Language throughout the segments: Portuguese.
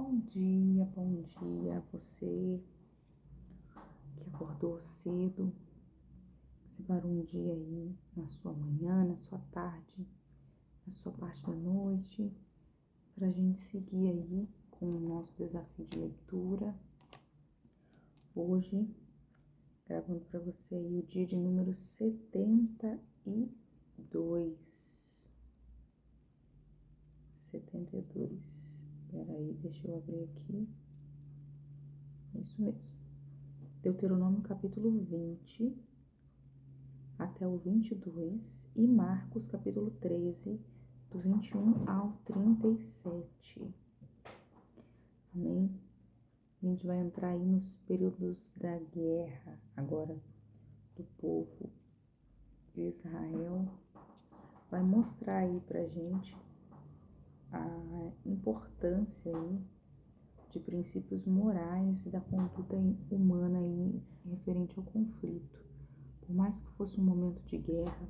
Bom dia a você que acordou cedo, separou um dia aí na sua manhã, na sua tarde, na sua parte da noite, para a gente seguir aí com o nosso desafio de leitura. Hoje, gravando para você aí o dia de número 72. 72. Espera aí, deixa eu abrir aqui. Isso mesmo. Deuteronômio capítulo 20 até o 22 e Marcos capítulo 13, do 21 ao 37. Amém? A gente vai entrar aí nos períodos da guerra agora do povo de Israel. Vai mostrar aí pra gente a importância aí de princípios morais e da conduta humana aí referente ao conflito. Por mais que fosse um momento de guerra,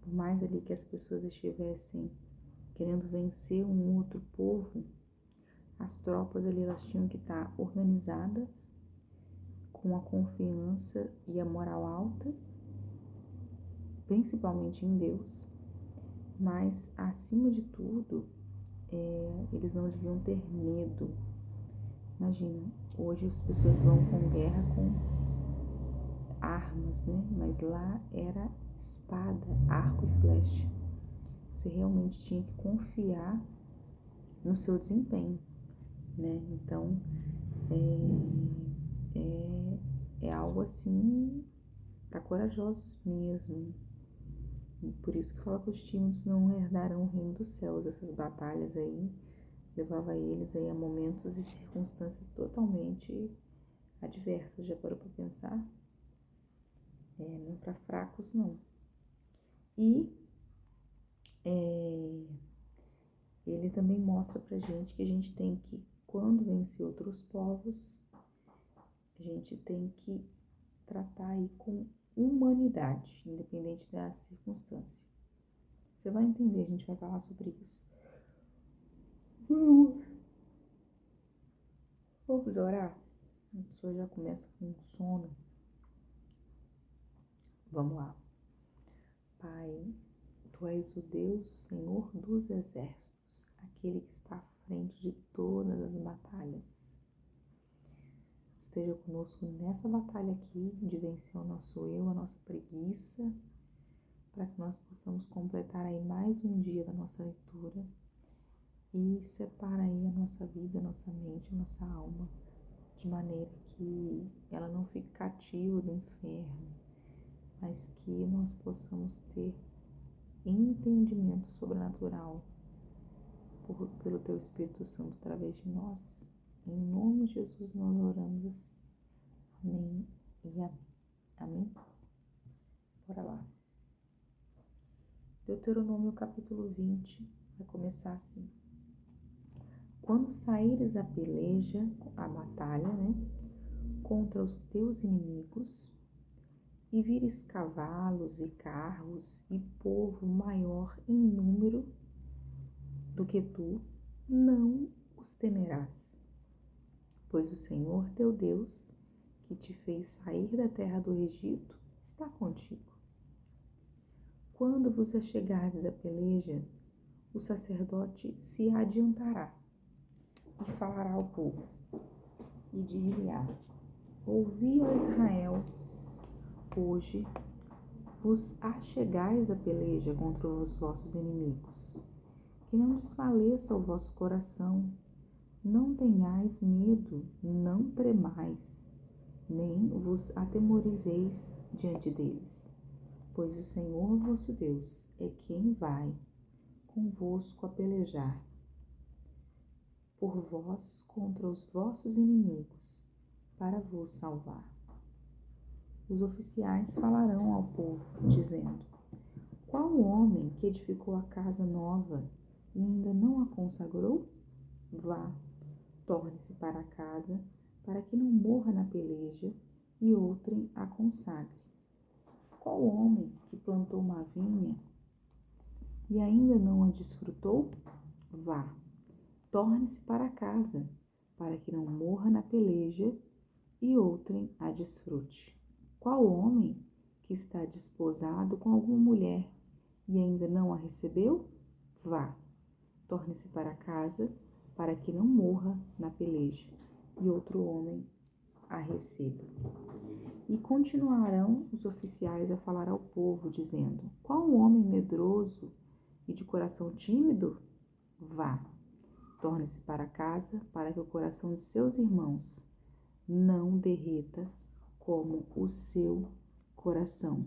por mais ali que as pessoas estivessem querendo vencer um outro povo, as tropas ali elas tinham que estar organizadas, com a confiança e a moral alta, principalmente em Deus, mas acima de tudo, eles não deviam ter medo. Imagina, hoje as pessoas vão com guerra com armas, né? Mas lá era espada, arco e flecha. Você realmente tinha que confiar no seu desempenho, né? Então, é algo assim para corajosos mesmo. Por isso que fala que os tímidos não herdarão o reino dos céus. Essas batalhas aí levava eles aí a momentos e circunstâncias totalmente adversas. Já parou para pensar? Não para fracos, não. E ele também mostra pra gente que a gente tem que, quando vencer outros povos, a gente tem que tratar aí com humanidade, independente da circunstância. Você vai entender, a gente vai falar sobre isso. Vamos orar? A pessoa já começa com sono. Vamos lá. Pai, Tu és o Deus, o Senhor dos exércitos, aquele que está à frente de todas as batalhas. Esteja conosco nessa batalha aqui, de vencer o nosso eu, a nossa preguiça, para que nós possamos completar aí mais um dia da nossa leitura e separa aí a nossa vida, a nossa mente, a nossa alma, de maneira que ela não fique cativa do inferno, mas que nós possamos ter entendimento sobrenatural pelo Teu Espírito Santo através de nós. Em nome de Jesus nós oramos assim. Amém e amém. Amém? Bora lá. Deuteronômio capítulo 20 vai começar assim. Quando saíres a peleja, a batalha, né, contra os teus inimigos, e vires cavalos e carros e povo maior em número do que tu, não os temerás, pois o Senhor teu Deus, que te fez sair da terra do Egito, está contigo. Quando vos achegardes à peleja, o sacerdote se adiantará e falará ao povo, e dir-lhe-á: Ouvi, ó Israel, hoje vos achegais à peleja contra os vossos inimigos. Que não desfaleça o vosso coração, não tenhais medo, não tremais, nem vos atemorizeis diante deles, pois o Senhor vosso Deus é quem vai convosco a pelejar por vós contra os vossos inimigos, para vos salvar. Os oficiais falarão ao povo, dizendo: Qual o homem que edificou a casa nova e ainda não a consagrou? Vá, torne-se para a casa, para que não morra na peleja e outrem a consagre. Qual homem que plantou uma vinha e ainda não a desfrutou? Vá, torne-se para casa, para que não morra na peleja, e outrem a desfrute. Qual homem que está desposado com alguma mulher e ainda não a recebeu? Vá, torne-se para casa, para que não morra na peleja, e outro homem a receba. E continuarão os oficiais a falar ao povo, dizendo: qual homem medroso e de coração tímido? Vá, torne-se para casa, para que o coração de seus irmãos não derreta como o seu coração.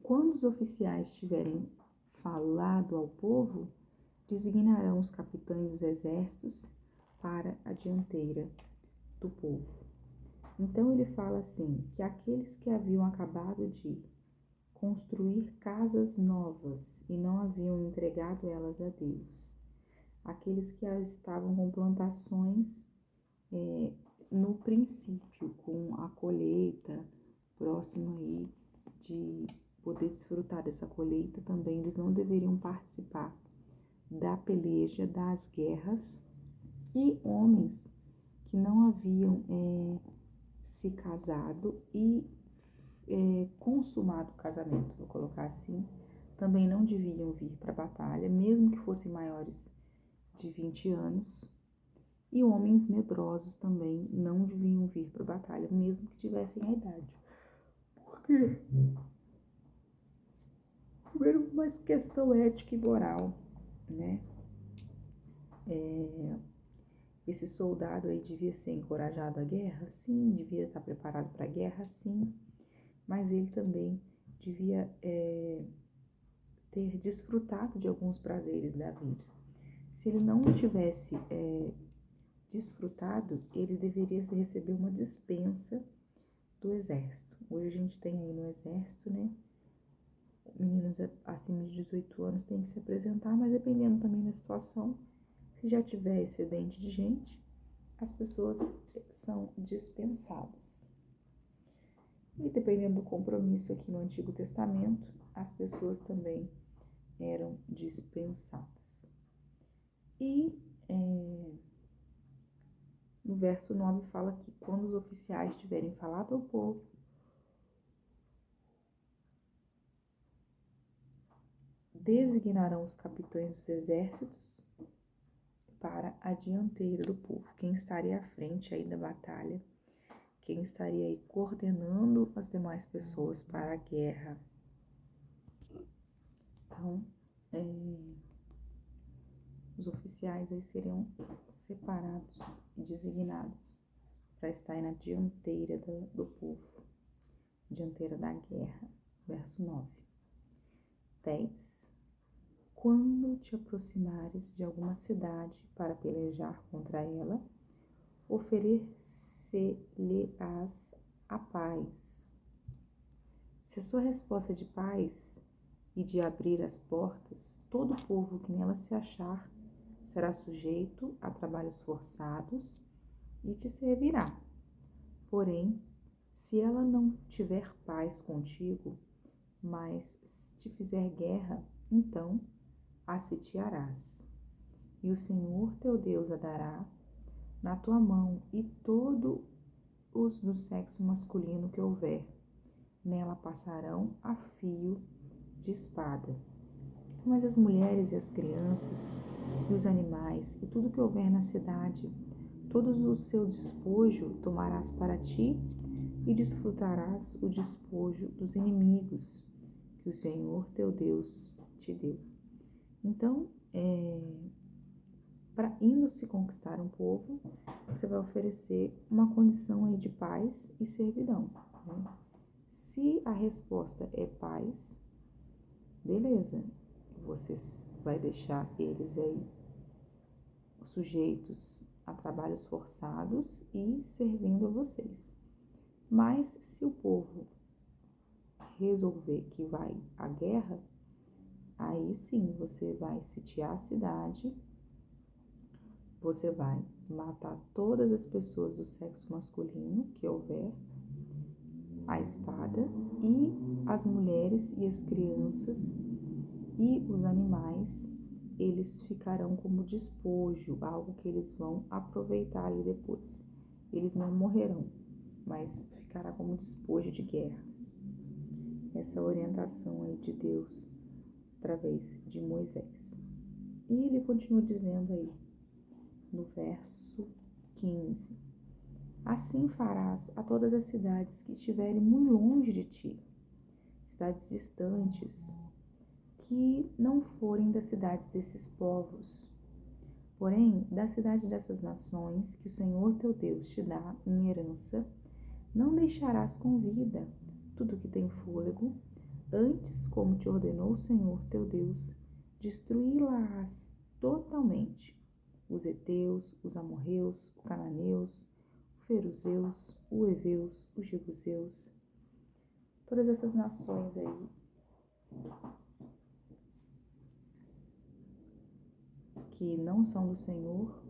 Quando os oficiais tiverem falado ao povo, designarão os capitães dos exércitos para a dianteira do povo. Então ele fala assim, que aqueles que haviam acabado de construir casas novas e não haviam entregado elas a Deus, aqueles que estavam com plantações no princípio, com a colheita próxima aí de poder desfrutar dessa colheita, também eles não deveriam participar da peleja, das guerras, e homens que não haviam se casado e consumado o casamento, vou colocar assim, também não deviam vir para a batalha, mesmo que fossem maiores de 20 anos, e homens medrosos também não deviam vir para a batalha, mesmo que tivessem a idade. Por quê? Primeiro, uma questão ética e moral, né? Esse soldado aí devia ser encorajado à guerra? Sim. Devia estar preparado para a guerra? Sim. Mas ele também devia ter desfrutado de alguns prazeres da vida. Se ele não tivesse desfrutado, ele deveria receber uma dispensa do exército. Hoje a gente tem aí no exército, né? Meninos acima de 18 anos têm que se apresentar, mas dependendo também da situação, se já tiver excedente de gente, as pessoas são dispensadas. E dependendo do compromisso aqui no Antigo Testamento, as pessoas também eram dispensadas. E no verso 9 fala que quando os oficiais tiverem falado ao povo, designarão os capitães dos exércitos para a dianteira do povo. Quem estaria à frente aí da batalha, quem estaria aí coordenando as demais pessoas para a guerra. Então, os oficiais aí seriam separados e designados para estar aí na dianteira do povo, dianteira da guerra. Verso 9. 10. Quando te aproximares de alguma cidade para pelejar contra ela, oferecer-lhe-ás a paz. Se a sua resposta é de paz e de abrir as portas, todo o povo que nela se achar será sujeito a trabalhos forçados e te servirá. Porém, se ela não tiver paz contigo, mas te fizer guerra, então a sitiarás. E o Senhor teu Deus a dará na tua mão, e todos os do sexo masculino que houver nela passarão a fio de espada. Mas as mulheres e as crianças e os animais e tudo que houver na cidade, todos o seu despojo tomarás para ti e desfrutarás o despojo dos inimigos que o Senhor teu Deus te deu. Então, para indo-se conquistar um povo, você vai oferecer uma condição aí de paz e servidão, né? Se a resposta é paz, beleza, você vai deixar eles aí sujeitos a trabalhos forçados e servindo a vocês. Mas se o povo resolver que vai à guerra, aí sim você vai sitiar a cidade, você vai matar todas as pessoas do sexo masculino que houver, a espada, e as mulheres e as crianças e os animais eles ficarão como despojo, algo que eles vão aproveitar ali depois. Eles não morrerão, mas ficará como despojo de guerra. Essa orientação aí de Deus através de Moisés. E ele continua dizendo aí, no verso 15: assim farás a todas as cidades que estiverem muito longe de ti, cidades distantes, que não forem das cidades desses povos. Porém, da cidade dessas nações, que o Senhor teu Deus te dá em herança, não deixarás com vida tudo que tem fôlego, antes, como te ordenou o Senhor teu Deus, destruí-las totalmente. Os heteus, os amorreus, os cananeus, os feruzeus, os heveus, os jebuseus, todas essas nações aí que não são do Senhor,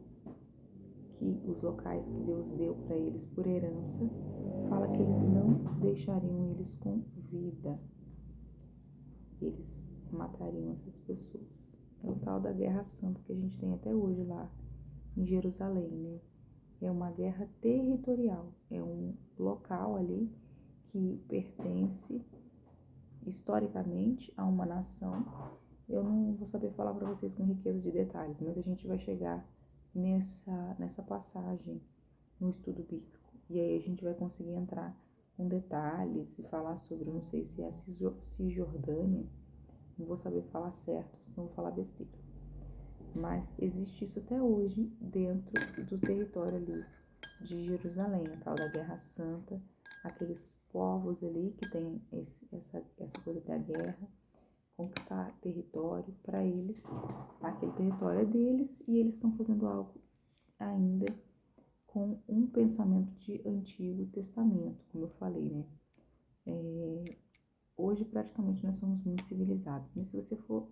que os locais que Deus deu para eles por herança, fala que eles não deixariam eles com vida. Eles matariam essas pessoas. É o tal da Guerra Santa que a gente tem até hoje lá em Jerusalém, né? É uma guerra territorial, é um local ali que pertence historicamente a uma nação. Eu não vou saber falar para vocês com riqueza de detalhes, mas a gente vai chegar nessa passagem no estudo bíblico. E aí a gente vai conseguir entrar com detalhes e falar sobre, não sei se é a Cisjordânia, não vou saber falar certo, senão vou falar besteira. Mas existe isso até hoje dentro do território ali de Jerusalém, a tal da Guerra Santa, aqueles povos ali que tem essa coisa da guerra, conquistar território para eles, aquele território é deles e eles estão fazendo algo ainda com um pensamento de Antigo Testamento, como eu falei, né? Hoje praticamente nós somos muito civilizados, mas se você for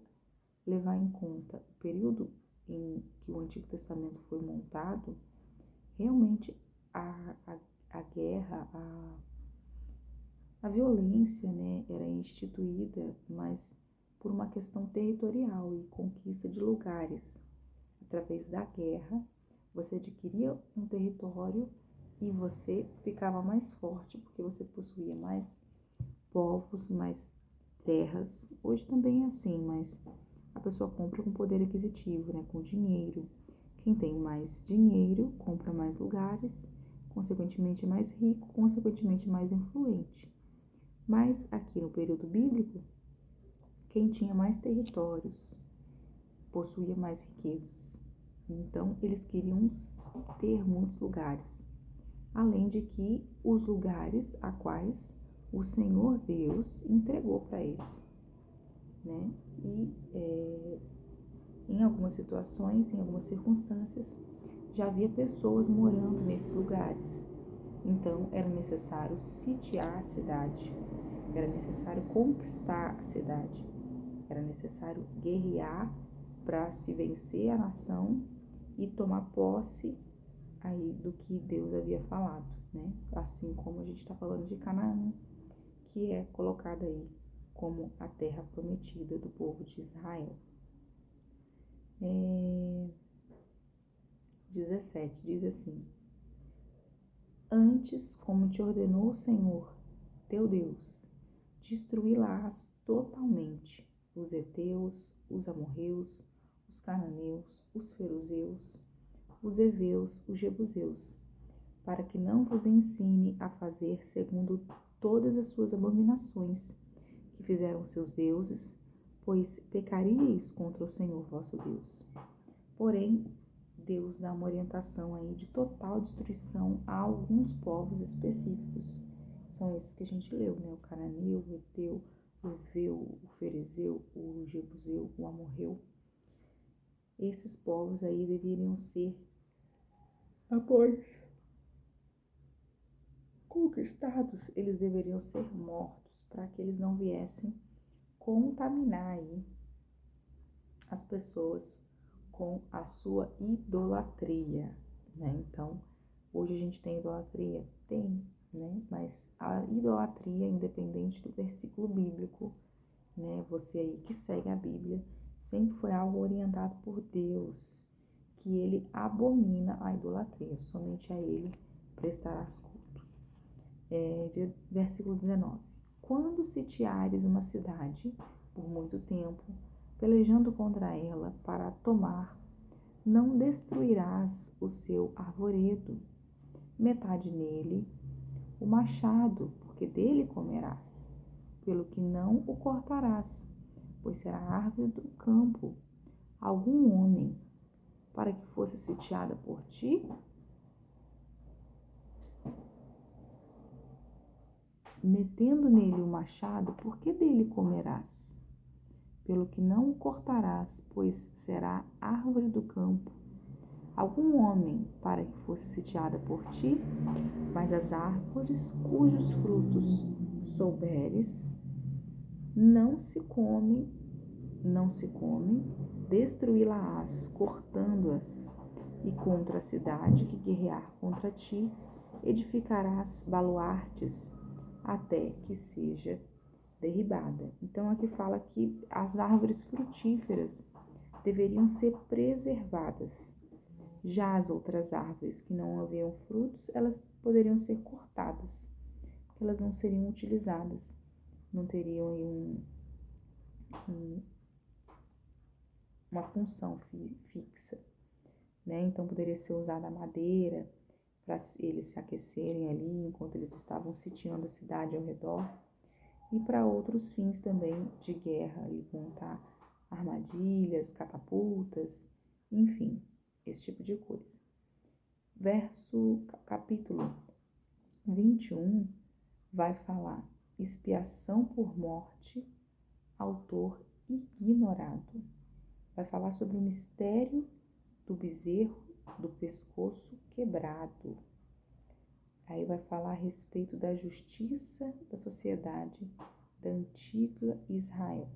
levar em conta o período em que o Antigo Testamento foi montado, realmente a guerra, a violência, né, era instituída, mas por uma questão territorial e conquista de lugares. Através da guerra, você adquiria um território e você ficava mais forte, porque você possuía mais povos, mais terras. Hoje também é assim, mas a pessoa compra com poder aquisitivo, né, com dinheiro. Quem tem mais dinheiro compra mais lugares, consequentemente é mais rico, consequentemente mais influente. Mas aqui no período bíblico, quem tinha mais territórios possuía mais riquezas. Então, eles queriam ter muitos lugares. Além de que os lugares a quais o Senhor Deus entregou para eles, né? E em algumas situações, em algumas circunstâncias, já havia pessoas morando nesses lugares. Então, era necessário sitiar a cidade, era necessário conquistar a cidade, era necessário guerrear para se vencer a nação e tomar posse aí do que Deus havia falado, né? Assim como a gente está falando de Canaã, que é colocada aí como a terra prometida do povo de Israel. 17 diz assim: antes, como te ordenou o Senhor teu Deus, destruí-las totalmente, os heteus, os amorreus, os cananeus, os feruzeus, os heveus, os jebuseus, para que não vos ensine a fazer segundo todas as suas abominações que fizeram seus deuses, pois pecaríeis contra o Senhor vosso Deus. Porém, Deus dá uma orientação aí de total destruição a alguns povos específicos. São esses que a gente leu, né? O cananeu, o heteu, o heveu, o ferezeu, o jebuseu, o amorreu. Esses povos aí deveriam ser, após conquistados, eles deveriam ser mortos para que eles não viessem contaminar aí as pessoas com a sua idolatria, né? Então, hoje a gente tem idolatria? Tem, né? Mas a idolatria, independente do versículo bíblico, né? Você aí que segue a Bíblia sempre foi algo orientado por Deus, que ele abomina a idolatria, somente a ele prestarás culto. Versículo 19. Quando sitiares uma cidade por muito tempo, pelejando contra ela para a tomar, não destruirás o seu arvoredo, metade nele o machado, porque dele comerás, pelo que não o cortarás, pois será árvore do campo. Algum homem, para que fosse sitiada por ti, metendo nele o machado, por que dele comerás? Pelo que não o cortarás, pois será árvore do campo. Algum homem, para que fosse sitiada por ti, mas as árvores cujos frutos souberes, não se comem, destruí-la-ás, cortando-as, e contra a cidade que guerrear contra ti, edificarás baluartes, até que seja derribada. Então aqui fala que as árvores frutíferas deveriam ser preservadas. Já as outras árvores que não haviam frutos, elas poderiam ser cortadas, porque elas não seriam utilizadas, não teriam uma função fixa, né? Então poderia ser usada a madeira para eles se aquecerem ali enquanto eles estavam sitiando a cidade ao redor, e para outros fins também de guerra, e montar armadilhas, catapultas, enfim, esse tipo de coisa. Capítulo 21 vai falar expiação por morte, autor ignorado. Vai falar sobre o mistério do bezerro do pescoço quebrado. Aí vai falar a respeito da justiça da sociedade da antiga Israel.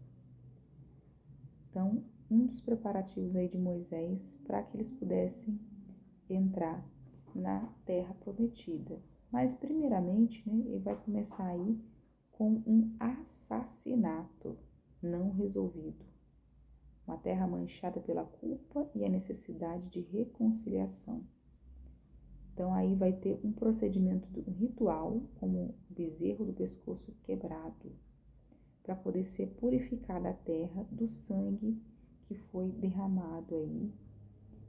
Então, um dos preparativos aí de Moisés para que eles pudessem entrar na terra prometida. Mas, primeiramente, né, ele vai começar aí com um assassinato não resolvido. Uma terra manchada pela culpa e a necessidade de reconciliação. Então, aí vai ter um procedimento ritual, como o bezerro do pescoço quebrado, para poder ser purificada a terra do sangue que foi derramado aí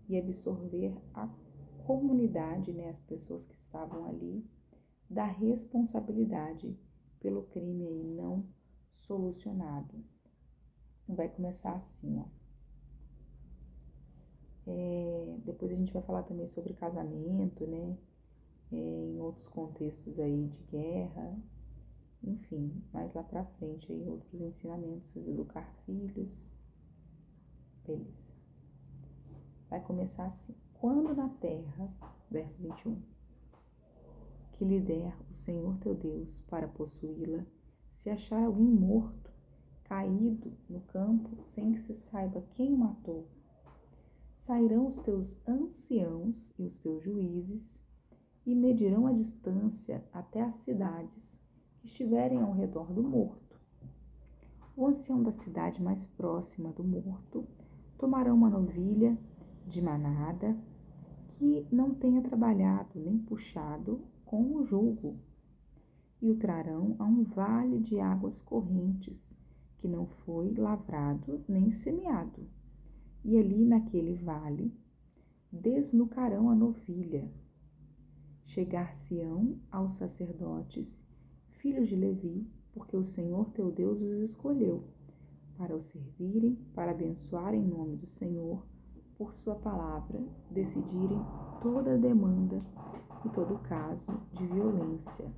e absorver a comunidade, né, as pessoas que estavam ali, da responsabilidade pelo crime aí não solucionado. Vai começar assim, ó. Depois a gente vai falar também sobre casamento, né, em outros contextos aí de guerra, enfim, mais lá pra frente aí outros ensinamentos, educar filhos, beleza. Vai começar assim, quando na terra, verso 21, que lhe der o Senhor teu Deus para possuí-la, se achar alguém morto, caído no campo, sem que se saiba quem o matou, sairão os teus anciãos e os teus juízes e medirão a distância até as cidades que estiverem ao redor do morto. O ancião da cidade mais próxima do morto tomará uma novilha de manada que não tenha trabalhado nem puxado com o jugo, e o trarão a um vale de águas correntes, que não foi lavrado nem semeado. E ali naquele vale desnucarão a novilha. Chegar-se-ão aos sacerdotes, filhos de Levi, porque o Senhor teu Deus os escolheu, para o servirem, para abençoar em nome do Senhor, por sua palavra, decidirem toda demanda e todo caso de violência.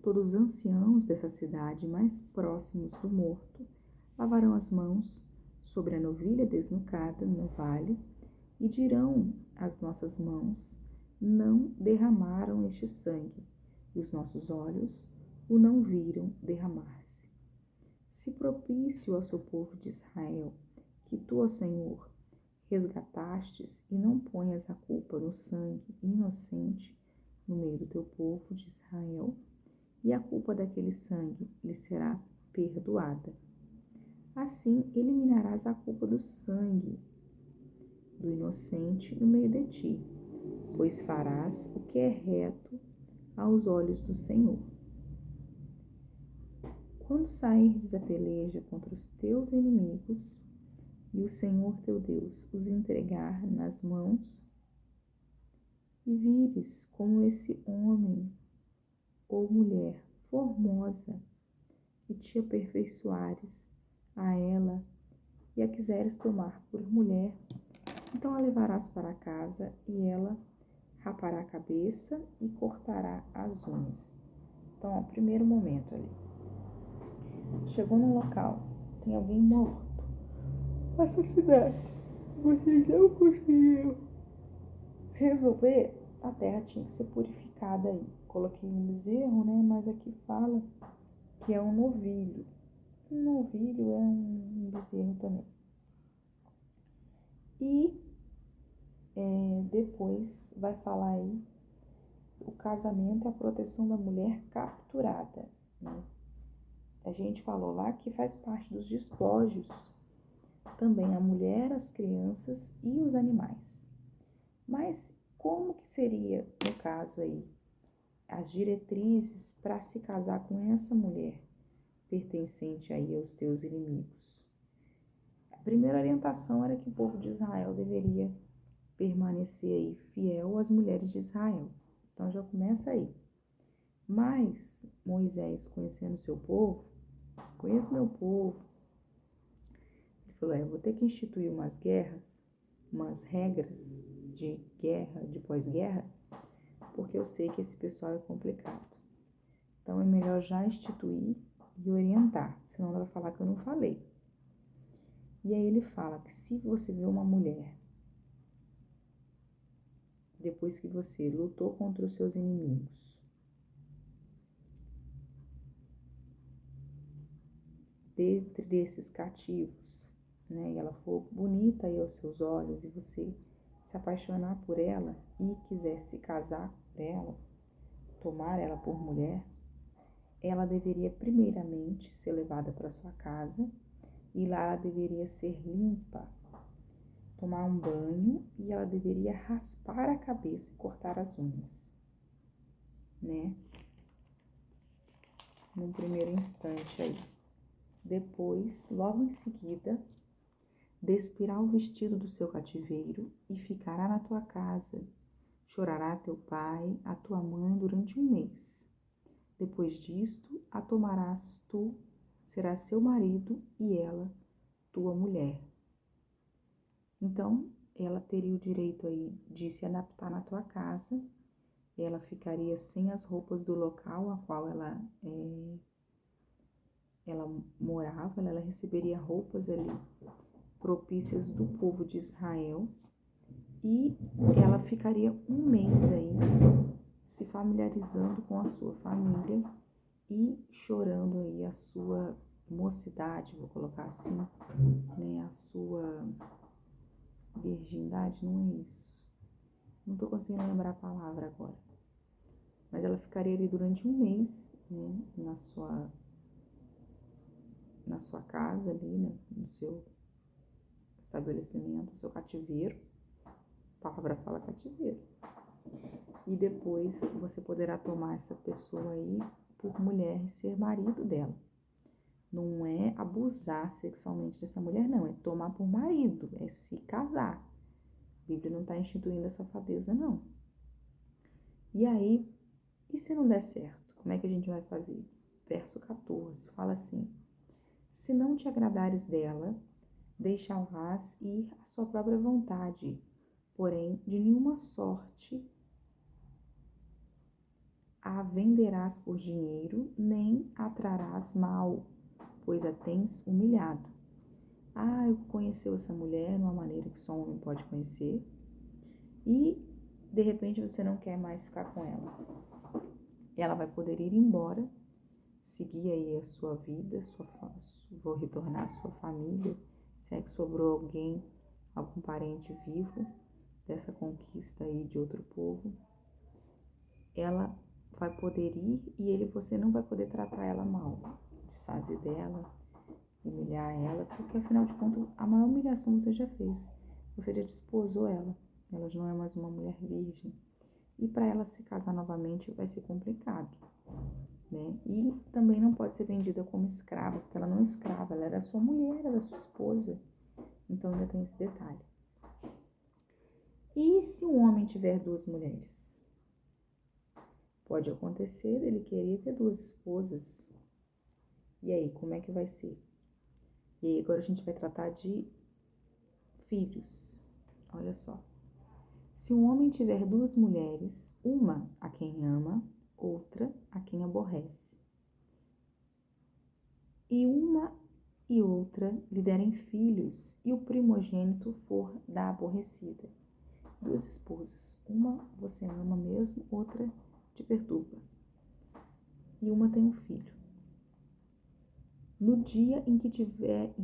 Todos os anciãos dessa cidade mais próximos do morto lavarão as mãos sobre a novilha desnucada no vale e dirão às nossas mãos: não derramaram este sangue, e os nossos olhos o não viram derramar-se. Se propício ao seu povo de Israel, que tu, ó Senhor, resgatastes, e não ponhas a culpa no sangue inocente no meio do teu povo de Israel, e a culpa daquele sangue lhe será perdoada. Assim eliminarás a culpa do sangue do inocente no meio de ti, pois farás o que é reto aos olhos do Senhor. Quando sairdes a peleja contra os teus inimigos, e o Senhor teu Deus os entregar nas mãos, e vires como esse homem ou mulher formosa, e te aperfeiçoares a ela, e a quiseres tomar por mulher, então a levarás para casa, e ela rapará a cabeça e cortará as unhas. Então, ó, primeiro momento ali. Chegou num local, tem alguém morto, assassinado. Vocês não conseguiram resolver, a terra tinha que ser purificada aí. Coloquei um bezerro, né? Mas aqui fala que é um novilho. Um novilho é um bezerro também. E depois vai falar aí o casamento e a proteção da mulher capturada, né? A gente falou lá que faz parte dos despojos também a mulher, as crianças e os animais. Mas como que seria, no caso aí, as diretrizes para se casar com essa mulher pertencente aí aos teus inimigos? A primeira orientação era que o povo de Israel deveria permanecer aí fiel às mulheres de Israel. Então já começa aí. Mas Moisés, conhecendo o seu povo, conheço meu povo, ele falou, eu vou ter que instituir umas guerras, umas regras de guerra, de pós-guerra, porque eu sei que esse pessoal é complicado. Então é melhor já instituir e orientar, senão ela vai falar que eu não falei. E aí ele fala que se você vê uma mulher, depois que você lutou contra os seus inimigos, dentre desses cativos, né, e ela for bonita aí aos seus olhos e você se apaixonar por ela e quiser se casar por ela, tomar ela por mulher, ela deveria primeiramente ser levada para sua casa e lá ela deveria ser limpa, tomar um banho e ela deveria raspar a cabeça e cortar as unhas, né? Num primeiro instante aí. Depois, logo em seguida, despirá o vestido do seu cativeiro e ficará na tua casa. Chorará teu pai, a tua mãe durante 1 mês. Depois disto, a tomarás tu, serás seu marido e ela, tua mulher. Então, ela teria o direito aí de se adaptar na tua casa, ela ficaria sem as roupas do local a qual ela morava, ela receberia roupas ali propícias do povo de Israel e ela ficaria 1 mês aí se familiarizando com a sua família e chorando aí a sua mocidade, vou colocar assim, né, a sua virgindade, não é isso. Não tô conseguindo lembrar a palavra agora. Mas ela ficaria ali durante 1 mês, né, na sua casa ali, né, no seu estabelecimento, no seu cativeiro. A palavra fala cativeiro. E depois você poderá tomar essa pessoa aí por mulher e ser marido dela. Não é abusar sexualmente dessa mulher, não. É tomar por marido, é se casar. A Bíblia não está instituindo a safadeza, não. E aí, e se não der certo? Como é que a gente vai fazer? Verso 14, fala assim: se não te agradares dela, deixá-las ir à sua própria vontade, porém, de nenhuma sorte a venderás por dinheiro, nem a trarás mal, pois a tens humilhado. Eu conheceu essa mulher de uma maneira que só um homem pode conhecer, e de repente você não quer mais ficar com ela. Ela vai poder ir embora, seguir aí a sua vida, vou retornar à sua família, se é que sobrou alguém, algum parente vivo dessa conquista aí de outro povo. Ela vai poder ir e você não vai poder tratar ela mal, desfazer dela, humilhar ela, porque afinal de contas, a maior humilhação você já fez. Você já desposou ela. Ela já não é mais uma mulher virgem. E para ela se casar novamente vai ser complicado, né? E também não pode ser vendida como escrava, porque ela não é escrava, ela era sua mulher, era sua esposa. Então ainda tem esse detalhe. E se um homem tiver 2 mulheres? Pode acontecer ele querer ter 2 esposas. E aí, como é que vai ser? E aí, agora a gente vai tratar de filhos. Olha só. Se um homem tiver 2 mulheres, uma a quem ama, outra a quem aborrece, e uma e outra lhe derem filhos, e o primogênito for da aborrecida. 2 esposas, uma você ama mesmo, outra te perturba, e uma tem um filho. No dia em que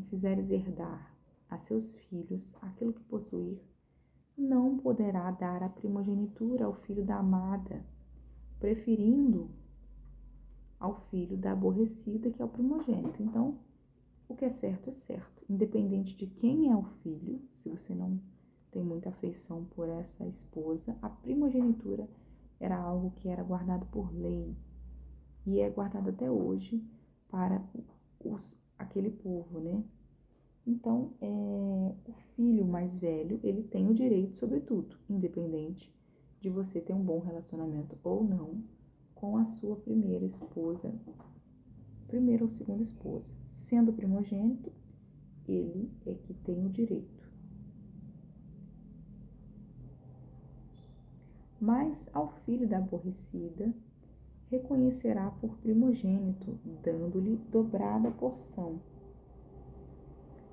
fizeres herdar a seus filhos aquilo que possuir, não poderá dar a primogenitura ao filho da amada, preferindo ao filho da aborrecida, que é o primogênito. Então, o que é certo, independente de quem é o filho. Se você não tem muita afeição por essa esposa, a primogenitura era algo que era guardado por lei e é guardado até hoje para aquele povo, né? Então, o filho mais velho, ele tem o direito sobre tudo, independente de você ter um bom relacionamento ou não com a sua primeira esposa, primeira ou segunda esposa. Sendo primogênito, ele é que tem o direito. Mas ao filho da aborrecida, reconhecerá por primogênito, dando-lhe dobrada porção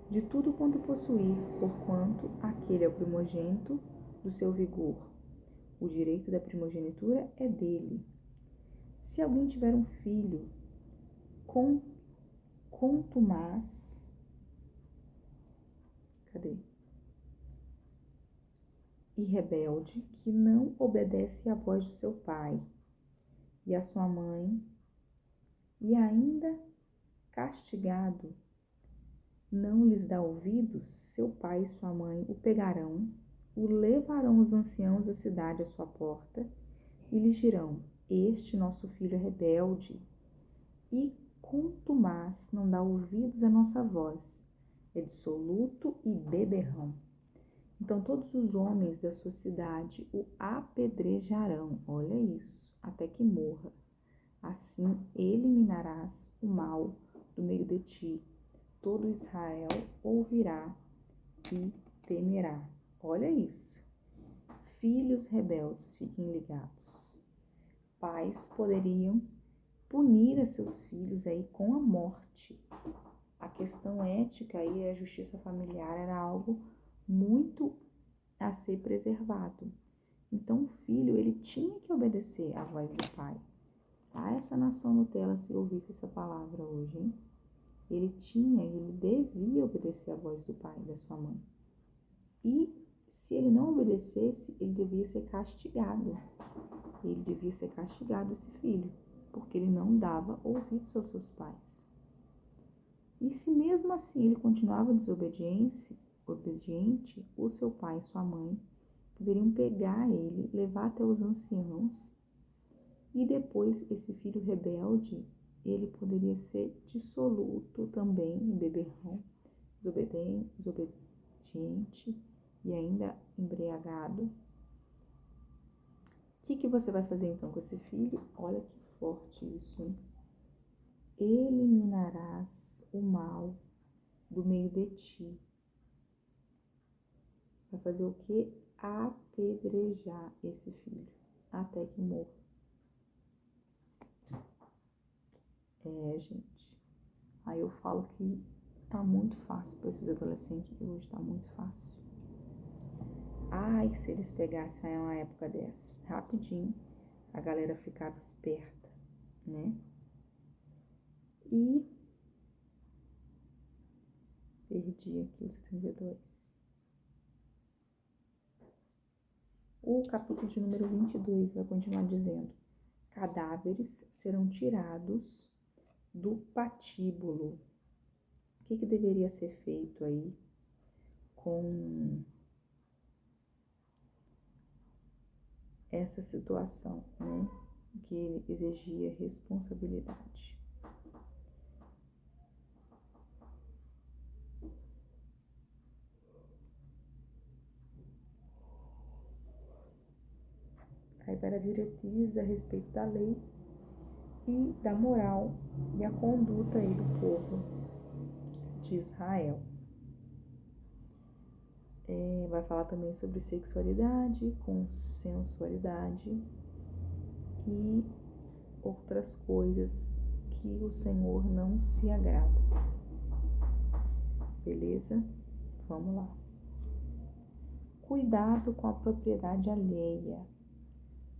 de tudo quanto possuir, porquanto aquele é o primogênito do seu vigor. O direito da primogenitura é dele. Se alguém tiver um filho contumaz, e rebelde, que não obedece à voz do seu pai e à sua mãe, e ainda castigado, não lhes dá ouvidos, seu pai e sua mãe o pegarão, o levarão os anciãos da cidade à sua porta, e lhes dirão: este nosso filho é rebelde, e contumaz, não dá ouvidos à nossa voz, é dissoluto e beberrão. Então todos os homens da sua cidade o apedrejarão, olha isso, até que morra. Assim eliminarás o mal do meio de ti. Todo Israel ouvirá e temerá. Olha isso. Filhos rebeldes, fiquem ligados. Pais poderiam punir a seus filhos aí com a morte. A questão ética e a justiça familiar era algo muito a ser preservado. Então o filho, ele tinha que obedecer à voz do pai. Ah, essa nação Nutella, se ouvisse essa palavra hoje, hein? Ele devia obedecer à voz do pai e da sua mãe. E se ele não obedecesse, ele devia ser castigado. Ele devia ser castigado, esse filho, porque ele não dava ouvidos aos seus pais. E se mesmo assim ele continuava obediente, o seu pai e sua mãe poderiam pegar ele, levar até os anciãos, e depois esse filho rebelde, ele poderia ser dissoluto também, beberrão, desobediente e ainda embriagado. O que você vai fazer então com esse filho? Olha que forte isso, hein? Eliminarás o mal do meio de ti. Vai fazer o quê? Apedrejar esse filho até que morra. Gente. Aí eu falo que tá muito fácil para esses adolescentes de hoje, tá muito fácil. Ai, se eles pegassem uma época dessa, rapidinho, a galera ficava esperta, né? E perdi aqui os 32. O capítulo de número 22 vai continuar dizendo: cadáveres serão tirados do patíbulo, que deveria ser feito aí com essa situação, né? Que exigia responsabilidade. Aí para a diretriz a respeito da lei e da moral e a conduta aí do povo de Israel. Vai falar também sobre sexualidade, consensualidade e outras coisas que o Senhor não se agrada. Beleza? Vamos lá. Cuidado com a propriedade alheia.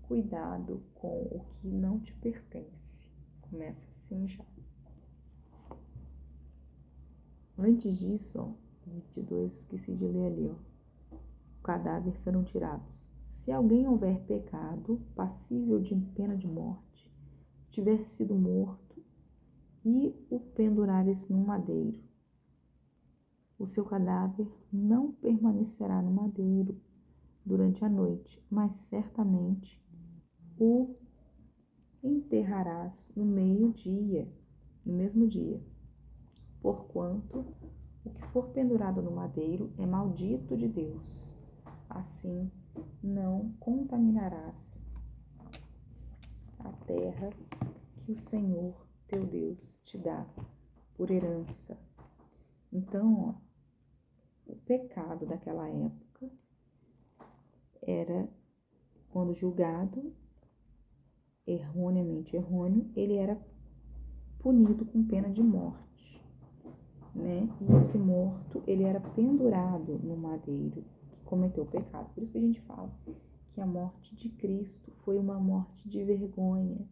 Cuidado com o que não te pertence. Começa assim já. Antes disso, ó, 22, esqueci de ler ali, ó. O cadáver serão tirados. Se alguém houver pecado, passível de pena de morte, tiver sido morto e o pendurares no madeiro, o seu cadáver não permanecerá no madeiro durante a noite, mas certamente o enterrarás no meio-dia, no mesmo dia, porquanto o que for pendurado no madeiro é maldito de Deus. Assim não contaminarás a terra que o Senhor teu Deus te dá por herança. Então, ó, o pecado daquela época era, quando julgado erroneamente errôneo, ele era punido com pena de morte, né? E esse morto, ele era pendurado no madeiro que cometeu o pecado. Por isso que a gente fala que a morte de Cristo foi uma morte de vergonha.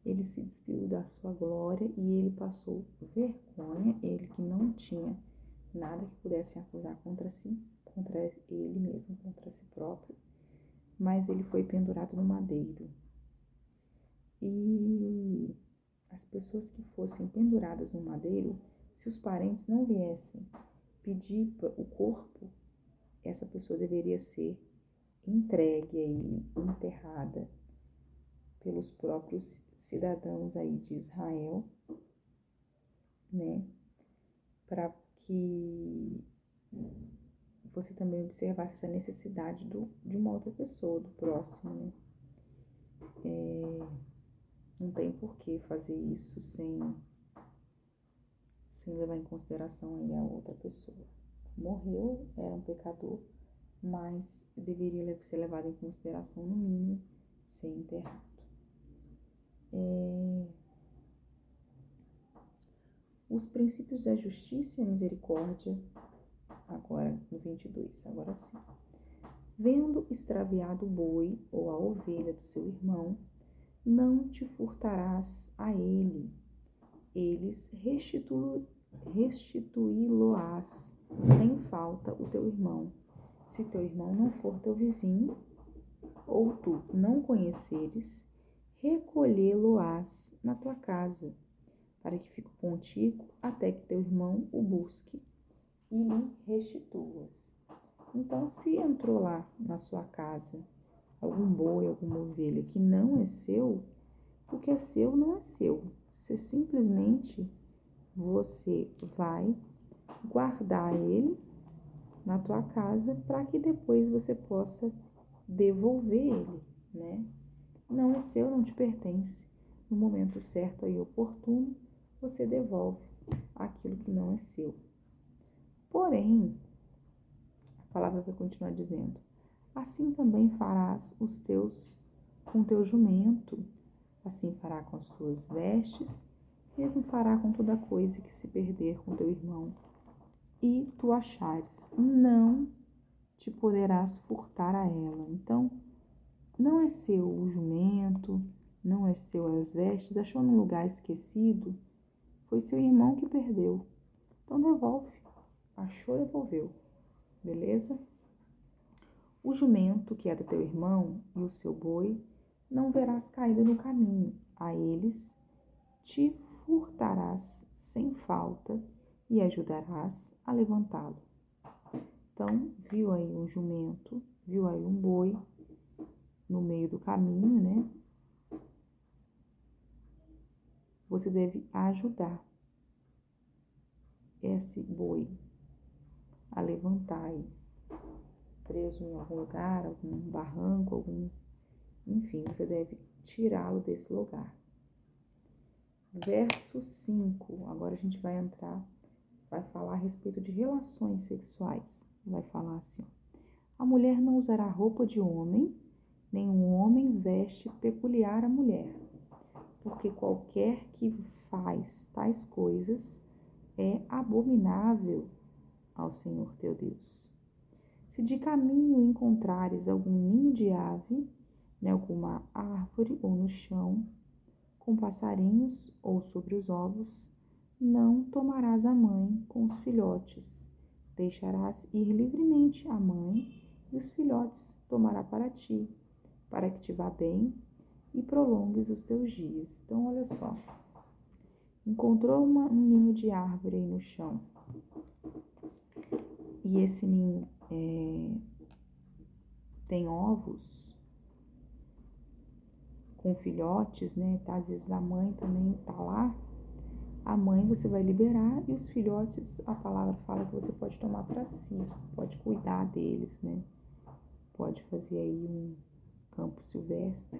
Ele se despiu da sua glória e ele passou vergonha, ele que não tinha nada que pudesse acusar contra si, contra ele mesmo, contra si próprio, mas ele foi pendurado no madeiro. E as pessoas que fossem penduradas no madeiro, se os parentes não viessem pedir o corpo, essa pessoa deveria ser entregue e enterrada pelos próprios cidadãos aí de Israel, né? Para que você também observasse essa necessidade de uma outra pessoa, do próximo, né? Não tem por que fazer isso sem levar em consideração aí a outra pessoa. Morreu, era um pecador, mas deveria ser levado em consideração, no mínimo, ser enterrado. Os princípios da justiça e a misericórdia, agora no 22, agora sim. Vendo extraviado o boi ou a ovelha do seu irmão, não te furtarás a ele. Eles restituí-lo-ás sem falta o teu irmão. Se teu irmão não for teu vizinho, ou tu não conheceres, recolhê-lo-ás na tua casa, para que fique contigo até que teu irmão o busque e lhe restituas. Então, se entrou lá na sua casa algum boi, alguma ovelha que não é seu, o que é seu não é seu. Você vai guardar ele na tua casa para que depois você possa devolver ele, né? Não é seu, não te pertence. No momento certo e oportuno, você devolve aquilo que não é seu. Porém, a palavra vai continuar dizendo: assim também farás com teu jumento, assim fará com as tuas vestes, mesmo fará com toda coisa que se perder com teu irmão, e tu achares, não te poderás furtar a ela. Então, não é seu o jumento, não é seu as vestes, achou num lugar esquecido, foi seu irmão que perdeu. Então devolve, achou, devolveu, beleza? O jumento que é do teu irmão e o seu boi, não verás caído no caminho, a eles te furtarás sem falta, e ajudarás a levantá-lo. Então, viu aí um jumento, viu aí um boi no meio do caminho, né? Você deve ajudar esse boi a levantar aí, preso em algum lugar, algum barranco, enfim, você deve tirá-lo desse lugar. Verso 5, agora a gente vai falar a respeito de relações sexuais. Vai falar assim, ó, a mulher não usará roupa de homem, nem um homem veste peculiar à mulher, porque qualquer que faz tais coisas é abominável ao Senhor teu Deus. Se de caminho encontrares algum ninho de ave, em alguma árvore ou no chão, com passarinhos ou sobre os ovos, não tomarás a mãe com os filhotes. Deixarás ir livremente a mãe e os filhotes tomará para ti, para que te vá bem e prolongues os teus dias. Então, olha só. Encontrou um ninho de árvore aí no chão. E esse ninho tem ovos com filhotes, né? Às vezes a mãe também tá lá. A mãe você vai liberar e os filhotes, a palavra fala que você pode tomar para si, pode cuidar deles, né? Pode fazer aí um campo silvestre,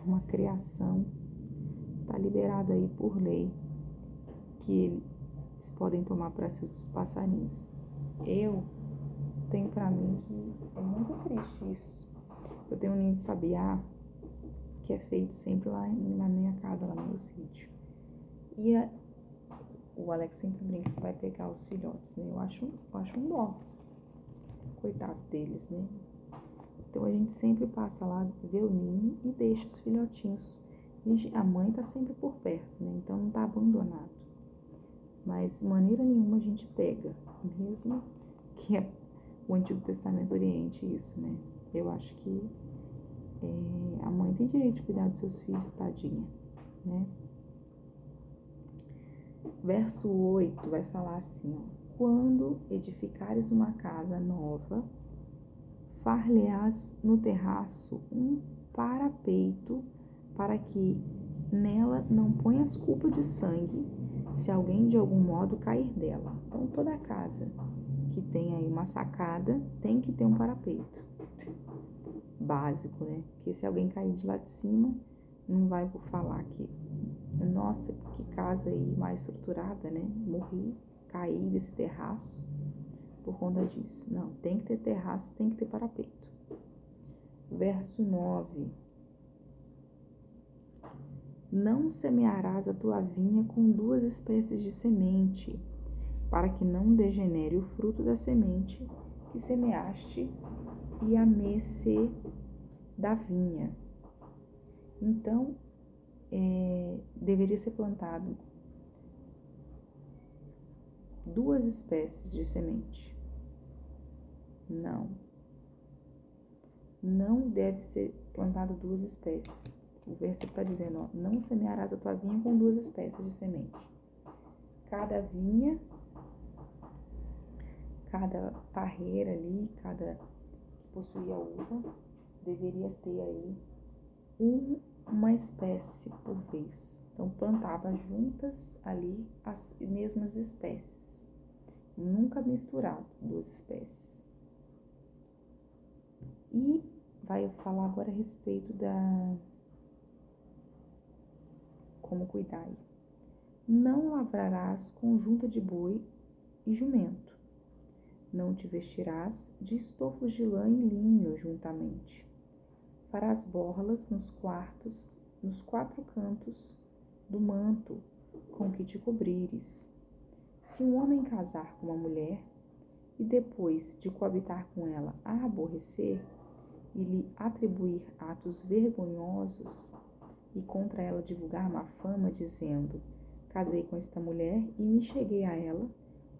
uma criação. Tá liberado aí por lei que eles podem tomar para si os passarinhos. Eu tenho para mim que é muito triste isso. Eu tenho um ninho de sabiá que é feito sempre lá na minha casa, lá no meu sítio. E o Alex sempre brinca que vai pegar os filhotes, né? Eu acho um dó. Coitado deles, né? Então a gente sempre passa lá, vê o ninho e deixa os filhotinhos. A mãe tá sempre por perto, né? Então não tá abandonado. Mas de maneira nenhuma a gente pega, mesmo que o Antigo Testamento oriente isso, né? Eu acho que a mãe tem direito de cuidar dos seus filhos, tadinha, né? Verso 8 vai falar assim, ó, quando edificares uma casa nova, far-lhe-ás no terraço um parapeito, para que nela não ponhas culpa de sangue, se alguém de algum modo cair dela. Então, toda casa que tem aí uma sacada tem que ter um parapeito. Básico, né? Porque se alguém cair de lá de cima, não vai falar que, nossa, que casa aí mais estruturada, né? Morri, caí desse terraço por conta disso. Não, tem que ter terraço, tem que ter parapeito. Verso 9. Não semearás a tua vinha com 2 espécies de semente, para que não degenere o fruto da semente que semeaste e a messe da vinha. Então, deveria ser plantado 2 espécies de semente. Não deve ser plantado 2 espécies. O versículo está dizendo, ó, não semearás a tua vinha com 2 espécies de semente. Cada vinha, cada parreira ali, cada que possuía uva, deveria ter aí uma espécie por vez. Então, plantava juntas ali as mesmas espécies. Nunca misturado 2 espécies. E vai falar agora a respeito como cuidar. Não lavrarás conjunta de boi e jumento. Não te vestirás de estofos de lã e linho juntamente. Farás borlas nos 4 cantos do manto com que te cobrires. Se um homem casar com uma mulher e depois de coabitar com ela a aborrecer e lhe atribuir atos vergonhosos e contra ela divulgar má fama, dizendo: casei com esta mulher e me cheguei a ela,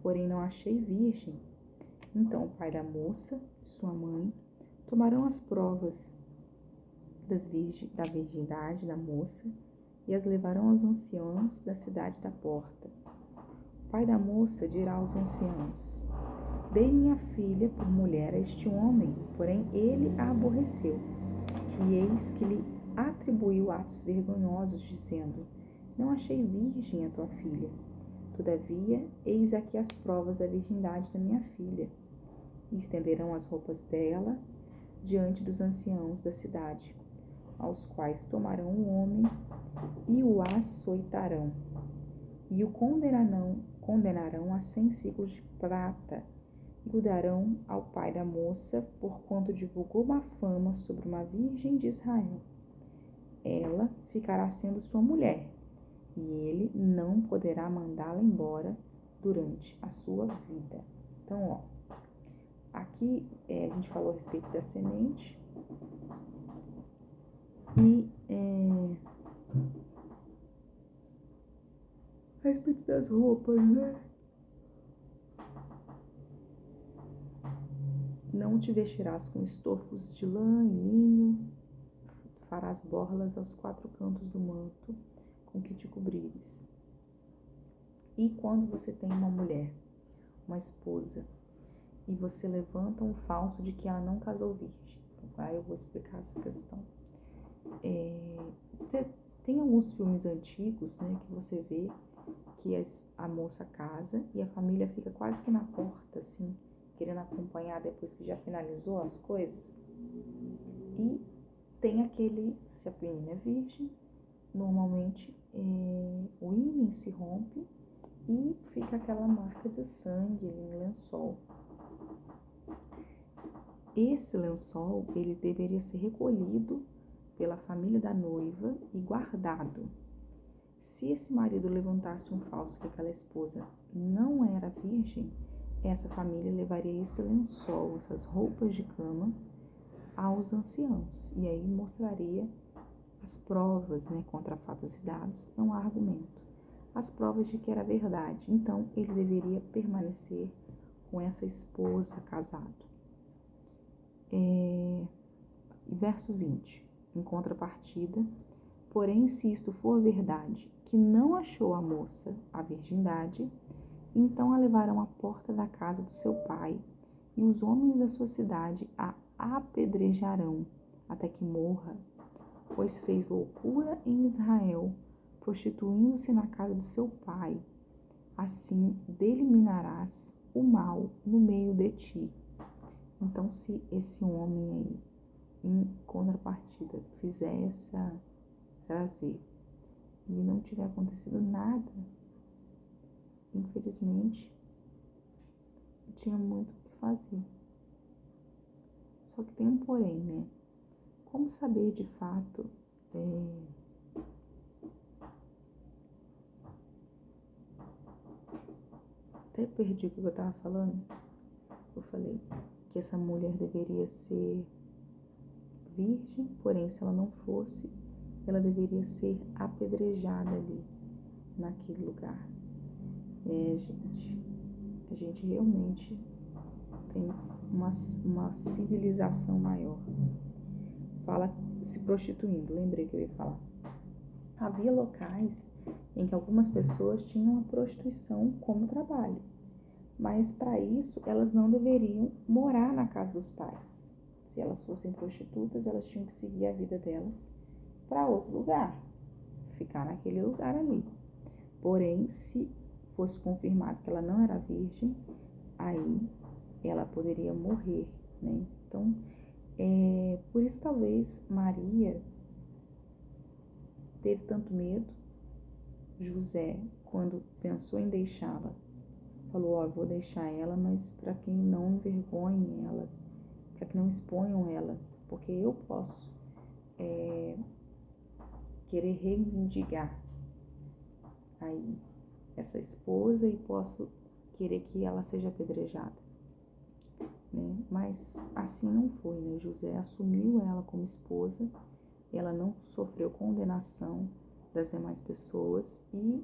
porém não achei virgem. Então o pai da moça e sua mãe tomarão as provas da virgindade da moça e as levarão aos anciãos da cidade da porta. pai da moça dirá aos anciãos: dei minha filha por mulher a este homem, porém ele a aborreceu. E eis que lhe atribuiu atos vergonhosos, dizendo: não achei virgem a tua filha. Todavia, eis aqui as provas da virgindade da minha filha. E estenderão as roupas dela diante dos anciãos da cidade, aos quais tomarão o homem e o açoitarão, e o condenarão a 100 ciclos de prata, e o darão ao pai da moça, porquanto divulgou uma fama sobre uma virgem de Israel. Ela ficará sendo sua mulher, e ele não poderá mandá-la embora durante a sua vida. Então, aqui a gente falou a respeito da semente e a respeito das roupas, né? Não te vestirás com estofos de lã e linho, farás borlas aos 4 cantos do manto com que te cobrires. E quando você tem uma mulher, uma esposa, e você levanta um falso de que ela não casou virgem. Aí eu vou explicar essa questão. Você tem alguns filmes antigos, né, que você vê que a moça casa e a família fica quase que na porta, assim, querendo acompanhar depois que já finalizou as coisas. E tem aquele, se a menina é virgem, normalmente o ímã se rompe e fica aquela marca de sangue ali no lençol. Esse lençol, ele deveria ser recolhido pela família da noiva e guardado. Se esse marido levantasse um falso que aquela esposa não era virgem, essa família levaria esse lençol, essas roupas de cama, aos anciãos. E aí mostraria as provas, né, contra fatos e dados, não há argumento. As provas de que era verdade. Então, ele deveria permanecer com essa esposa casado. Verso 20. Em contrapartida, porém, se isto for verdade, que não achou a moça a virgindade, então a levarão à porta da casa do seu pai, e os homens da sua cidade a apedrejarão até que morra, pois fez loucura em Israel, prostituindo-se na casa do seu pai. Assim deliminarás o mal no meio de ti. Então, se esse homem aí, em contrapartida, fizer trazer e não tiver acontecido nada, infelizmente, tinha muito o que fazer. Só que tem um porém, né? Como saber de fato até perdi o que eu estava falando. Eu falei que essa mulher deveria ser virgem, porém, se ela não fosse, ela deveria ser apedrejada ali, naquele lugar. A gente realmente tem uma civilização maior. Fala se prostituindo, lembrei que eu ia falar. Havia locais em que algumas pessoas tinham a prostituição como trabalho, mas para isso elas não deveriam morar na casa dos pais. Se elas fossem prostitutas, elas tinham que seguir a vida delas para outro lugar, ficar naquele lugar ali. Porém, se fosse confirmado que ela não era virgem, aí ela poderia morrer, né? Então, por isso talvez Maria teve tanto medo. José, quando pensou em deixá-la, falou: eu vou deixar ela, mas para que não envergonhem ela, para que não exponham ela, porque eu posso querer reivindicar aí essa esposa e posso querer que ela seja apedrejada, né? Mas assim não foi, né? José assumiu ela como esposa, ela não sofreu condenação das demais pessoas e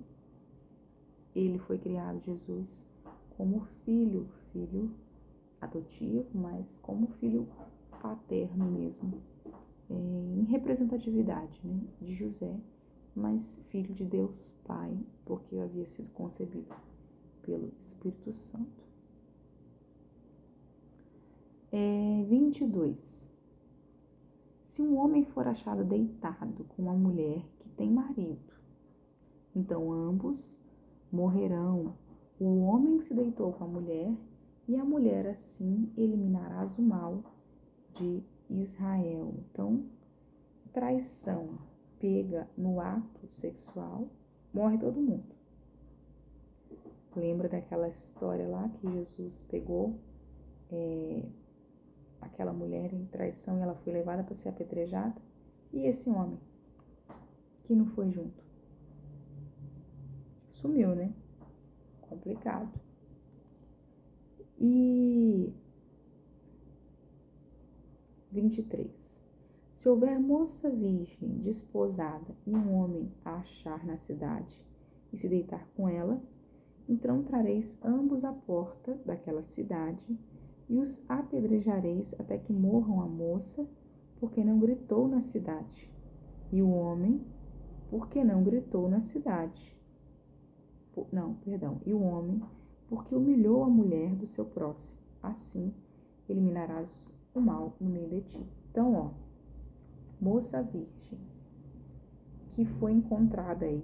ele foi criado, Jesus, como filho adotivo, mas como filho paterno mesmo, em representatividade, né, de José, mas filho de Deus Pai, porque havia sido concebido pelo Espírito Santo. 22. Se um homem for achado deitado com uma mulher que tem marido, então ambos morrerão. O homem que se deitou com a mulher, e a mulher assim eliminarás o mal de Israel. Então, traição pega no ato sexual, morre todo mundo. Lembra daquela história lá que Jesus pegou aquela mulher em traição e ela foi levada para ser apedrejada? E esse homem que não foi junto? Sumiu, né? Complicado. E 23. Se houver moça virgem desposada e um homem a achar na cidade e se deitar com ela, então trareis ambos à porta daquela cidade e os apedrejareis até que morram a moça, porque não gritou na cidade, e o homem, porque não gritou na cidade. E o homem, porque humilhou a mulher do seu próximo. Assim, eliminarás o mal no meio de ti. Então, moça virgem, que foi encontrada aí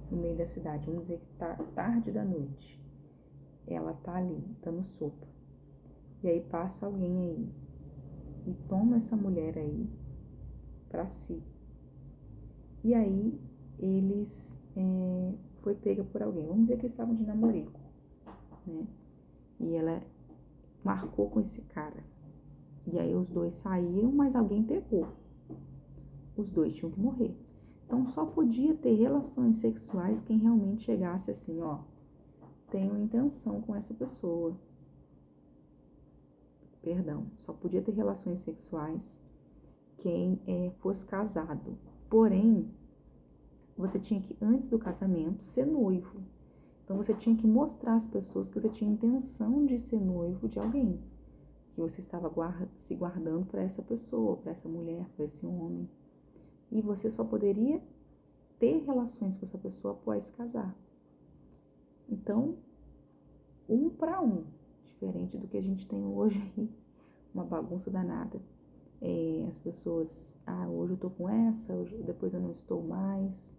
no meio da cidade, vamos dizer que tá tarde da noite, ela tá ali, dando sopa. E aí passa alguém aí e toma essa mulher aí pra si. E aí eles foi pega por alguém. Vamos dizer que eles estavam de namorico, né? E ela marcou com esse cara. E aí os dois saíram, mas alguém pegou. Os dois tinham que morrer. Então só podia ter relações sexuais quem realmente chegasse assim, tenho intenção com essa pessoa. Só podia ter relações sexuais quem fosse casado. Porém, você tinha que, antes do casamento, ser noivo. Então você tinha que mostrar às pessoas que você tinha intenção de ser noivo de alguém, que você estava se guardando para essa pessoa, para essa mulher, para esse homem. E você só poderia ter relações com essa pessoa após casar. Então, 1 para 1, diferente do que a gente tem hoje aí, uma bagunça danada. As pessoas, hoje eu tô com essa, depois eu não estou mais,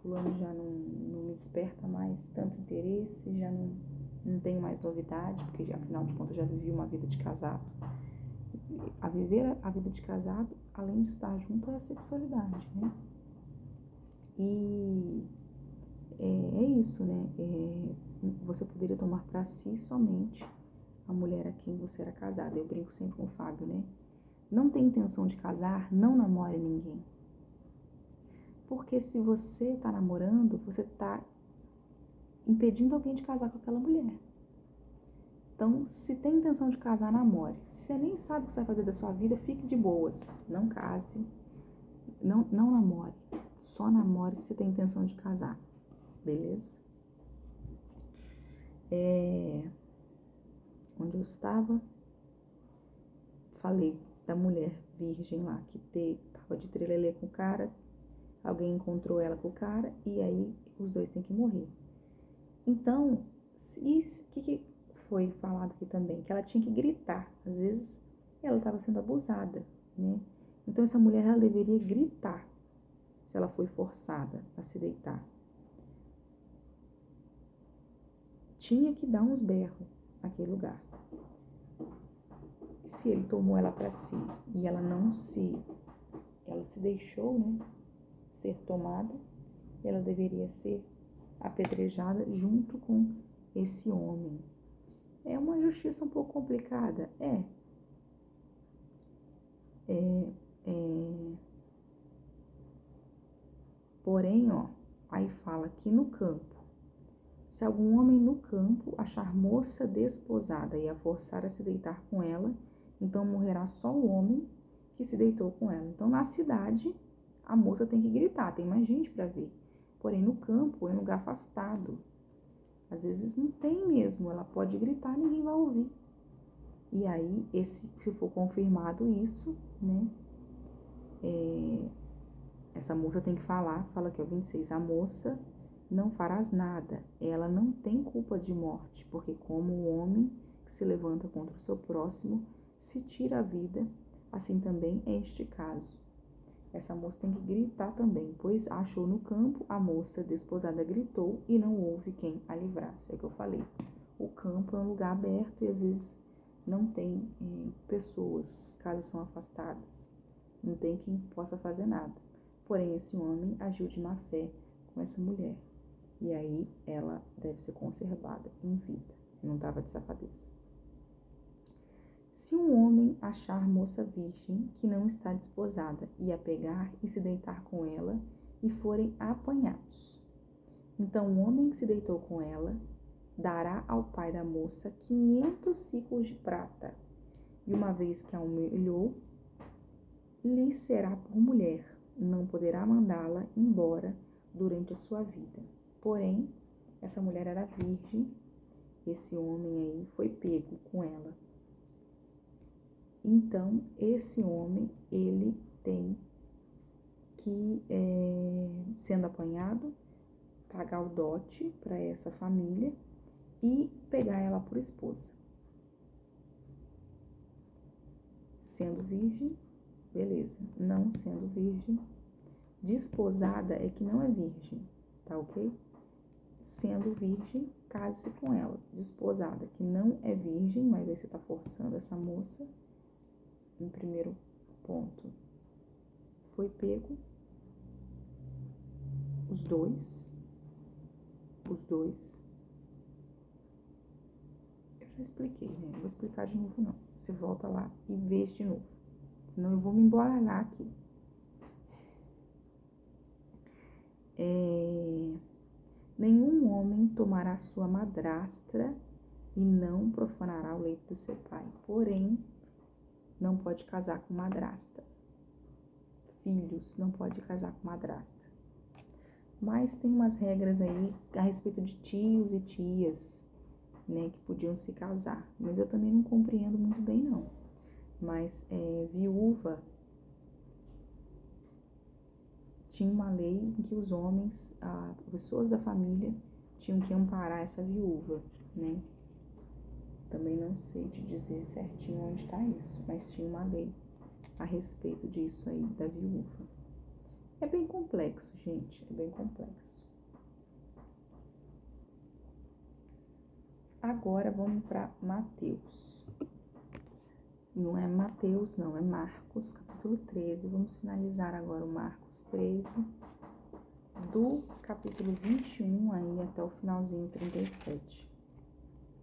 fulano já não me desperta mais tanto interesse, já não tenho mais novidade, porque afinal de contas já vivi uma vida de casado. A viver a vida de casado, além de estar junto, é a sexualidade, né? E é isso, né? Você poderia tomar para si somente a mulher a quem você era casado. Eu brinco sempre com o Fábio, né? Não tem intenção de casar, não namore ninguém. Porque se você está namorando, você está impedindo alguém de casar com aquela mulher. Então, se tem intenção de casar, namore. Se você nem sabe o que você vai fazer da sua vida, fique de boas. Não case, não namore. Só namore se você tem intenção de casar. Beleza? Onde eu estava, falei da mulher virgem lá, que tava de trelelê com o cara, alguém encontrou ela com o cara, e aí os dois têm que morrer. Então, o que foi falado aqui também? Que ela tinha que gritar. Às vezes, ela estava sendo abusada, né? Então, essa mulher, ela deveria gritar se ela foi forçada a se deitar. Tinha que dar uns berros naquele lugar. Se ele tomou ela para si e ela se deixou, né, ser tomada, ela deveria ser apedrejada junto com esse homem. É uma justiça um pouco complicada, Porém, aí fala que no campo, se algum homem no campo achar moça desposada e a forçar a se deitar com ela, então morrerá só o homem que se deitou com ela. Então, na cidade, a moça tem que gritar, tem mais gente para ver. Porém, no campo, é um lugar afastado. Às vezes não tem mesmo, ela pode gritar, ninguém vai ouvir. E aí, se for confirmado isso, né, essa moça tem que fala aqui, 26, a moça não farás nada. Ela não tem culpa de morte, porque como o homem que se levanta contra o seu próximo se tira a vida, assim também é este caso. Essa moça tem que gritar também, pois achou no campo, a moça desposada gritou e não houve quem a livrasse. É o que eu falei. O campo é um lugar aberto e às vezes não tem pessoas, casas são afastadas. Não tem quem possa fazer nada. Porém, esse homem agiu de má fé com essa mulher. E aí ela deve ser conservada em vida. Não estava de safadeza. Se um homem achar moça virgem que não está desposada e a pegar e se deitar com ela e forem apanhados, então o homem que se deitou com ela dará ao pai da moça 500 siclos de prata, e uma vez que a humilhou, lhe será por mulher, não poderá mandá-la embora durante a sua vida. Porém, essa mulher era virgem, esse homem aí foi pego com ela. Então, esse homem, ele tem que, sendo apanhado, pagar o dote para essa família e pegar ela por esposa. Sendo virgem, beleza. Não sendo virgem, desposada é que não é virgem, tá ok? Sendo virgem, case-se com ela. Desposada, que não é virgem, mas aí você tá forçando essa moça. Em primeiro ponto, foi pego os dois, eu já expliquei, né? Não vou explicar de novo não, você volta lá e vê de novo, senão eu vou me embaralhar aqui. Nenhum homem tomará sua madrastra e não profanará o leito do seu pai, porém, não pode casar com madrasta. Filhos, não pode casar com madrasta. Mas tem umas regras aí a respeito de tios e tias, né, que podiam se casar. Mas eu também não compreendo muito bem, não. Mas viúva, tinha uma lei em que os homens, pessoas da família, tinham que amparar essa viúva, né? Também não sei te dizer certinho onde está isso, mas tinha uma lei a respeito disso aí, da viúva. É bem complexo, gente, é bem complexo. Agora vamos para Mateus. Não é Mateus, não, é Marcos, capítulo 13. Vamos finalizar agora o Marcos 13, do capítulo 21 aí até o finalzinho 37.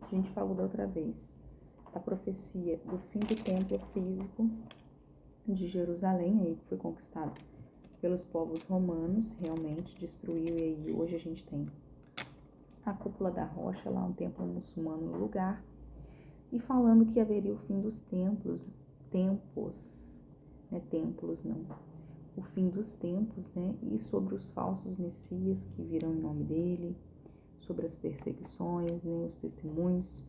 A gente falou da outra vez da profecia do fim do templo físico de Jerusalém, aí que foi conquistado pelos povos romanos, realmente destruiu, e aí hoje a gente tem a cúpula da rocha, lá um templo muçulmano no lugar, e falando que haveria o fim dos o fim dos tempos, né, e sobre os falsos messias que virão em nome dele, sobre as perseguições, né, os testemunhos.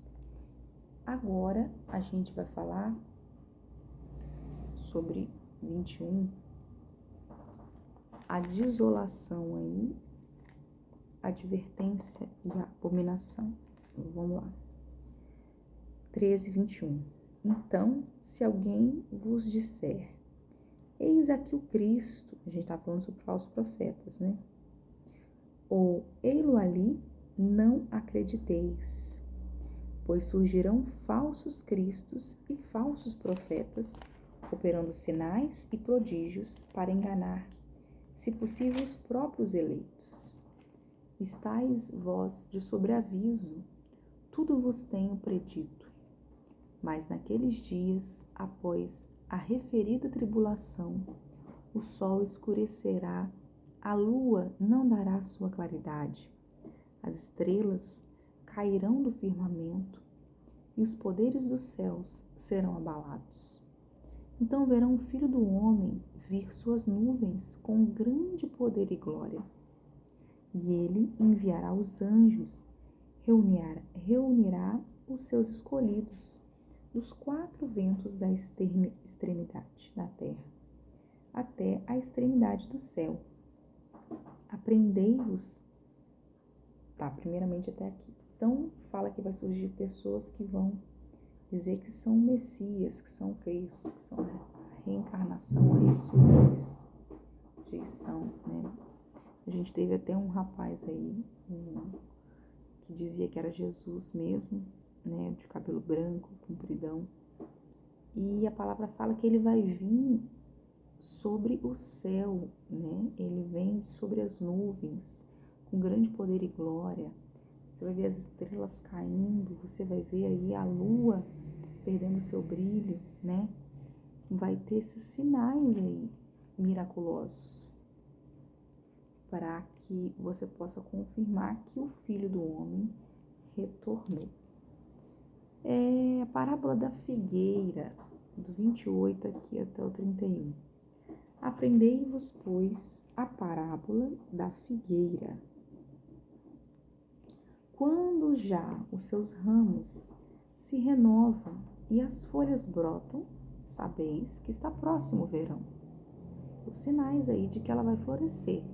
Agora a gente vai falar sobre 21, a desolação aí, advertência e abominação. Vamos lá. 13, 21. Então, se alguém vos disser, eis aqui o Cristo, a gente está falando sobre falsos profetas, né? Ou, ei-lo ali, não acrediteis, pois surgirão falsos cristos e falsos profetas, operando sinais e prodígios para enganar, se possível, os próprios eleitos. Estais vós de sobreaviso, tudo vos tenho predito. Mas naqueles dias, após a referida tribulação, o sol escurecerá, a lua não dará sua claridade, as estrelas cairão do firmamento e os poderes dos céus serão abalados. Então verão o Filho do Homem vir suas nuvens com grande poder e glória. E ele enviará os anjos, reunirá os seus escolhidos dos 4 ventos da extremidade da terra, até a extremidade do céu. Aprendei-vos Tá, primeiramente até aqui. Então, fala que vai surgir pessoas que vão dizer que são Messias, que são Cristos, que são a reencarnação, a ressurreição, né? A gente teve até um rapaz aí que dizia que era Jesus mesmo, né? De cabelo branco, compridão. E a palavra fala que ele vai vir sobre o céu, né? Ele vem sobre as nuvens, com grande poder e glória. Você vai ver as estrelas caindo, você vai ver aí a lua perdendo seu brilho, né? Vai ter esses sinais aí miraculosos para que você possa confirmar que o Filho do Homem retornou. É a parábola da figueira, do 28 aqui até o 31. Aprendei-vos, pois, a parábola da figueira. Quando já os seus ramos se renovam e as folhas brotam, sabeis que está próximo o verão. Os sinais aí de que ela vai florescer.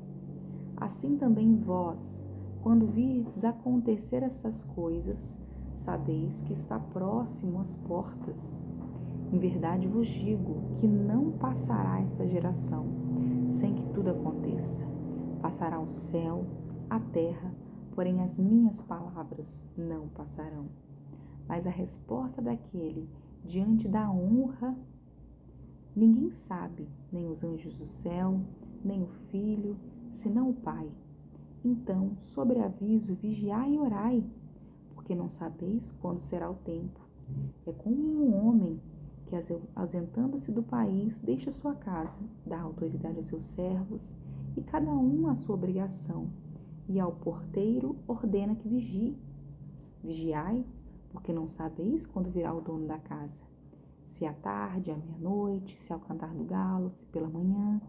Assim também vós, quando virdes acontecer essas coisas, sabeis que está próximo às portas. Em verdade vos digo que não passará esta geração sem que tudo aconteça. Passará o céu, a terra, porém as minhas palavras não passarão. Mas a resposta daquele diante da honra, ninguém sabe, nem os anjos do céu, nem o Filho, senão o Pai. Então, sobre aviso, vigiai e orai, porque não sabeis quando será o tempo. É como um homem que, ausentando-se do país, deixa sua casa, dá autoridade aos seus servos, e cada um a sua obrigação, e ao porteiro ordena que vigie. Vigiai, porque não sabeis quando virá o dono da casa, se à tarde, à meia-noite, se ao cantar do galo, se pela manhã,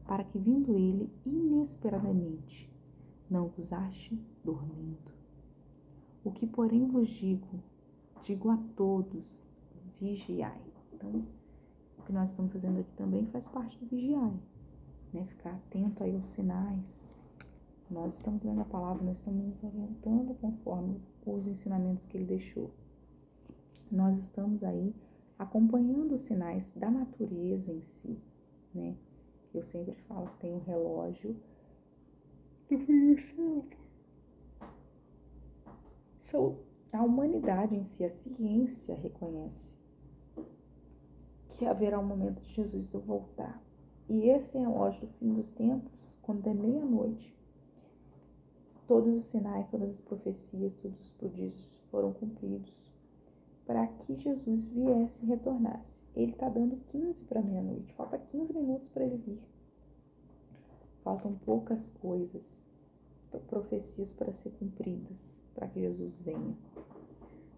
para que vindo ele inesperadamente não vos ache dormindo. O que porém vos digo a todos, vigiai. Então, o que nós estamos fazendo aqui também faz parte do vigiai, né? Ficar atento aí aos sinais. Nós estamos lendo a palavra, nós estamos nos orientando conforme os ensinamentos que ele deixou. Nós estamos aí acompanhando os sinais da natureza em si, né? Eu sempre falo que tem um relógio do Filho. A humanidade em si, a ciência reconhece que haverá um momento de Jesus voltar. E esse relógio do fim dos tempos, quando é meia-noite, todos os sinais, todas as profecias, todos os prodígios foram cumpridos para que Jesus viesse e retornasse. Ele está dando 15 para meia-noite, falta 15 minutos para ele vir. Faltam poucas coisas, profecias para ser cumpridas, para que Jesus venha.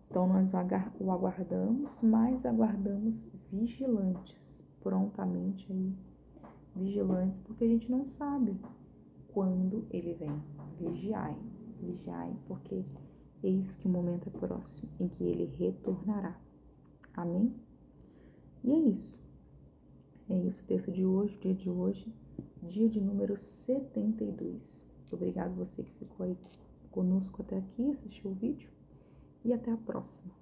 Então, nós o aguardamos, mas aguardamos vigilantes, prontamente aí, vigilantes, porque a gente não sabe quando ele vem. Vigiai, porque eis que o momento é próximo, em que ele retornará. Amém? E é isso o texto de hoje, o dia de hoje, dia de número 72. Obrigado você que ficou aí conosco até aqui, assistiu o vídeo. E até a próxima.